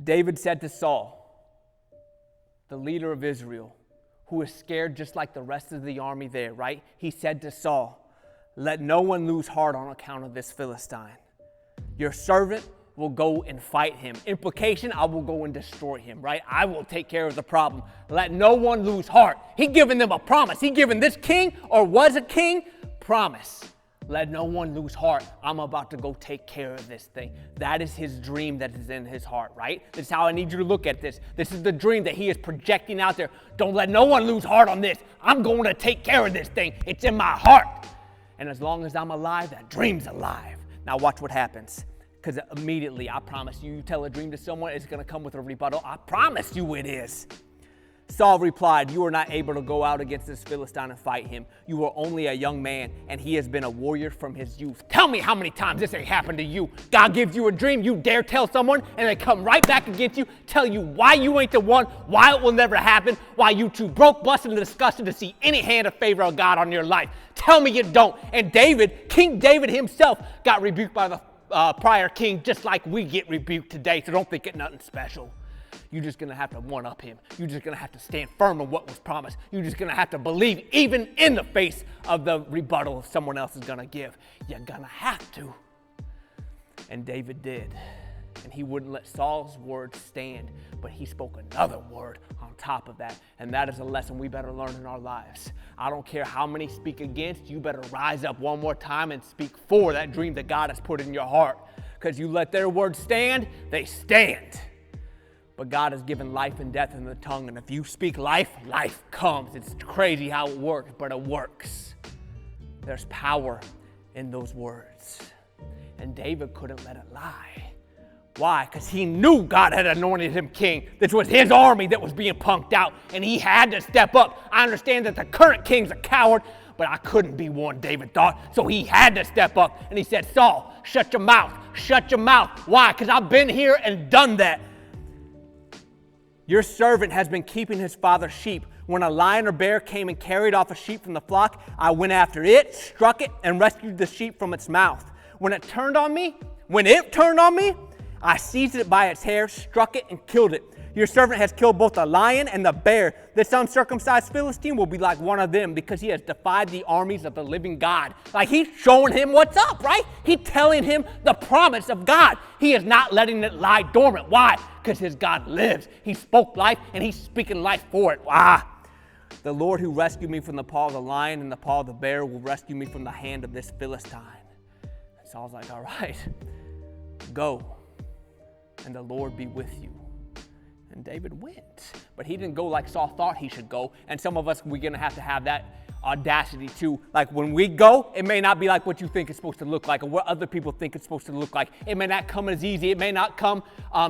David said to Saul, the leader of Israel, who was scared just like the rest of the army there, right? He said to Saul, let no one lose heart on account of this Philistine. Your servant will go and fight him. Implication, I will go and destroy him, right? I will take care of the problem. Let no one lose heart. He giving them a promise. He giving this king, or was a king, promise. Let no one lose heart. I'm about to go take care of this thing. That is his dream that is in his heart, right? This is how I need you to look at this. This is the dream that he is projecting out there. Don't let no one lose heart on this. I'm going to take care of this thing. It's in my heart. And as long as I'm alive, that dream's alive. Now watch what happens. Because immediately, I promise you, you tell a dream to someone, it's going to come with a rebuttal. I promise you it is. Saul replied, you are not able to go out against this Philistine and fight him. You are only a young man, and he has been a warrior from his youth. Tell me how many times this ain't happened to you. God gives you a dream, you dare tell someone, and they come right back against you, tell you why you ain't the one, why it will never happen, why you too broke, busted, and disgusted to see any hand of favor of God on your life. Tell me you don't. And David, King David himself, got rebuked by the prior king, just like we get rebuked today, so don't think it nothing special. You're just going to have to one-up him. You're just going to have to stand firm on what was promised. You're just going to have to believe even in the face of the rebuttal someone else is going to give. You're going to have to. And David did. And he wouldn't let Saul's word stand, but he spoke another word on top of that. And that is a lesson we better learn in our lives. I don't care how many speak against, you better rise up one more time and speak for that dream that God has put in your heart. Because you let their words stand, they stand. But God has given life and death in the tongue. And if you speak life, life comes. It's crazy how it works, but it works. There's power in those words. And David couldn't let it lie. Why? Because he knew God had anointed him king. This was his army that was being punked out, and he had to step up. I understand that the current king's a coward, but I couldn't be one, David thought. So he had to step up, and he said, Saul, shut your mouth. Shut your mouth. Why? Because I've been here and done that. Your servant has been keeping his father's sheep. When a lion or bear came and carried off a sheep from the flock, I went after it, struck it, and rescued the sheep from its mouth. When it turned on me, I seized it by its hair, struck it, and killed it. Your servant has killed both the lion and the bear. This uncircumcised Philistine will be like one of them because he has defied the armies of the living God. Like he's showing him what's up, right? He's telling him the promise of God. He is not letting it lie dormant. Why? Because his God lives. He spoke life and he's speaking life for it. Why? The Lord who rescued me from the paw of the lion and the paw of the bear will rescue me from the hand of this Philistine. And Saul's like, all right, go. And the Lord be with you. And David went. But he didn't go like Saul thought he should go. And some of us, we're going to have that audacity too. Like when we go, it may not be like what you think it's supposed to look like or what other people think it's supposed to look like. It may not come as easy. It may not come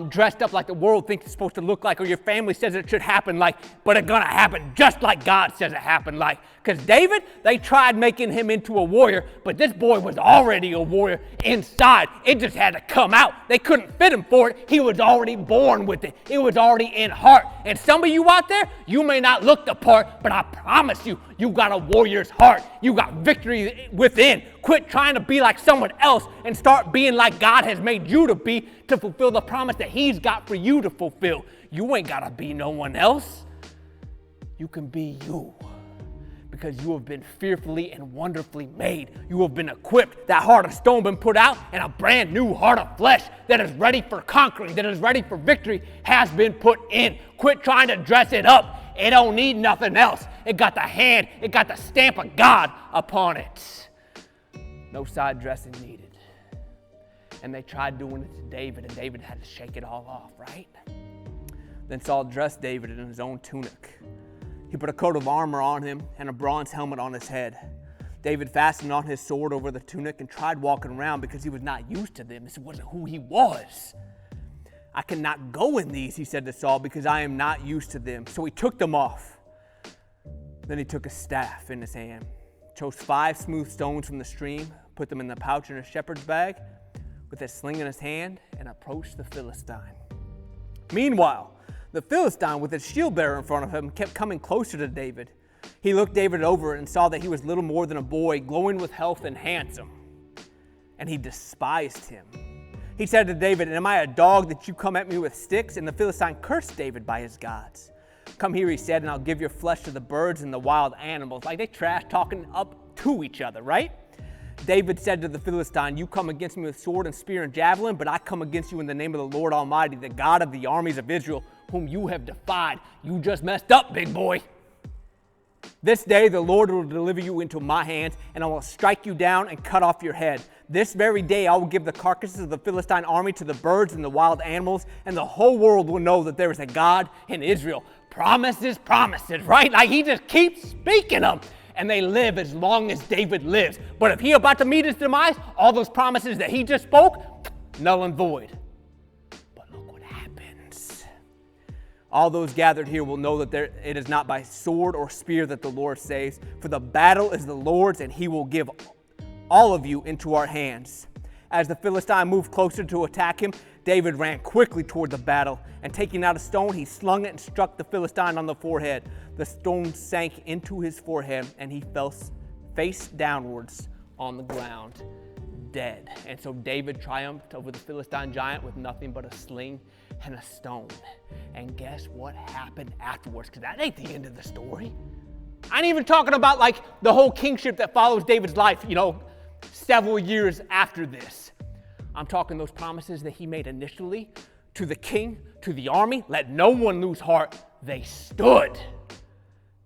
dressed up like the world thinks it's supposed to look like or your family says it should happen like, but it's going to happen just like God says it happened like. Because David, they tried making him into a warrior, but this boy was already a warrior inside. It just had to come out. They couldn't fit him for it. He was already born with it. It was already in heart. And some of you out there, you may not look the part, but I promise you, you got a warrior's heart. You got victory within. Quit trying to be like someone else and start being like God has made you to be to fulfill the promise that he's got for you to fulfill. You ain't got to be no one else. You can be you. Because you have been fearfully and wonderfully made. You have been equipped. That heart of stone been put out, and a brand new heart of flesh that is ready for conquering, that is ready for victory, has been put in. Quit trying to dress it up. It don't need nothing else. It got the hand, it got the stamp of God upon it. No side dressing needed. And they tried doing it to David, and David had to shake it all off, right? Then Saul dressed David in his own tunic. He put a coat of armor on him and a bronze helmet on his head. David fastened on his sword over the tunic and tried walking around because he was not used to them. This wasn't who he was. I cannot go in these, he said to Saul, because I am not used to them. So he took them off. Then he took a staff in his hand, chose 5 smooth stones from the stream, put them in the pouch in his shepherd's bag with a sling in his hand, and approached the Philistine. Meanwhile, the Philistine, with his shield bearer in front of him, kept coming closer to David. He looked David over and saw that he was little more than a boy, glowing with health and handsome. And he despised him. He said to David, "Am I a dog that you come at me with sticks?" And the Philistine cursed David by his gods. "Come here," he said, "and I'll give your flesh to the birds and the wild animals." Like they trash talking up to each other, right? David said to the Philistine, "You come against me with sword and spear and javelin, but I come against you in the name of the Lord Almighty, the God of the armies of Israel, whom you have defied." You just messed up, big boy. "This day the Lord will deliver you into my hands, and I will strike you down and cut off your head. This very day I will give the carcasses of the Philistine army to the birds and the wild animals, and the whole world will know that there is a God in Israel." Promises, promises, right? Like he just keeps speaking them. And they live as long as David lives. But if he about to meet his demise, all those promises that he just spoke, null and void. But look what happens. All those gathered here will know that it is not by sword or spear that the Lord saves, for the battle is the Lord's, and he will give all of you into our hands. As the Philistine moved closer to attack him, David ran quickly toward the battle, and taking out a stone, he slung it and struck the Philistine on the forehead. The stone sank into his forehead, and he fell face downwards on the ground, dead. And so David triumphed over the Philistine giant with nothing but a sling and a stone. And guess what happened afterwards? Because that ain't the end of the story. I ain't even talking about like the whole kingship that follows David's life, several years after this. I'm talking those promises that he made initially to the king, to the army. Let no one lose heart. They stood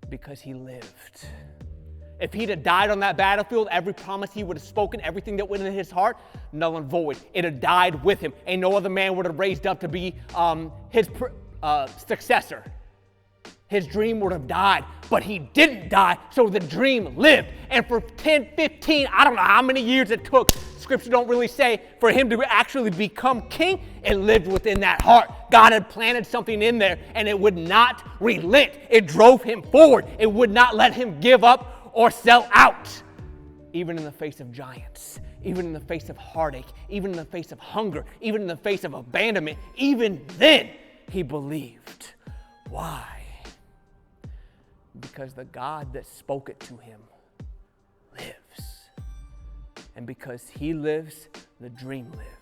because he lived. If he'd have died on that battlefield, every promise he would have spoken, everything that went in his heart, null and void. It had died with him, and no other man would have raised up to be his successor. His dream would have died, but he didn't die, so the dream lived. And for 10, 15, I don't know how many years it took, Scripture don't really say, for him to actually become king, it lived within that heart. God had planted something in there, and it would not relent. It drove him forward. It would not let him give up or sell out, even in the face of giants, even in the face of heartache, even in the face of hunger, even in the face of abandonment. Even then, he believed. Why? Because the God that spoke it to him lives. And because he lives, the dream lives.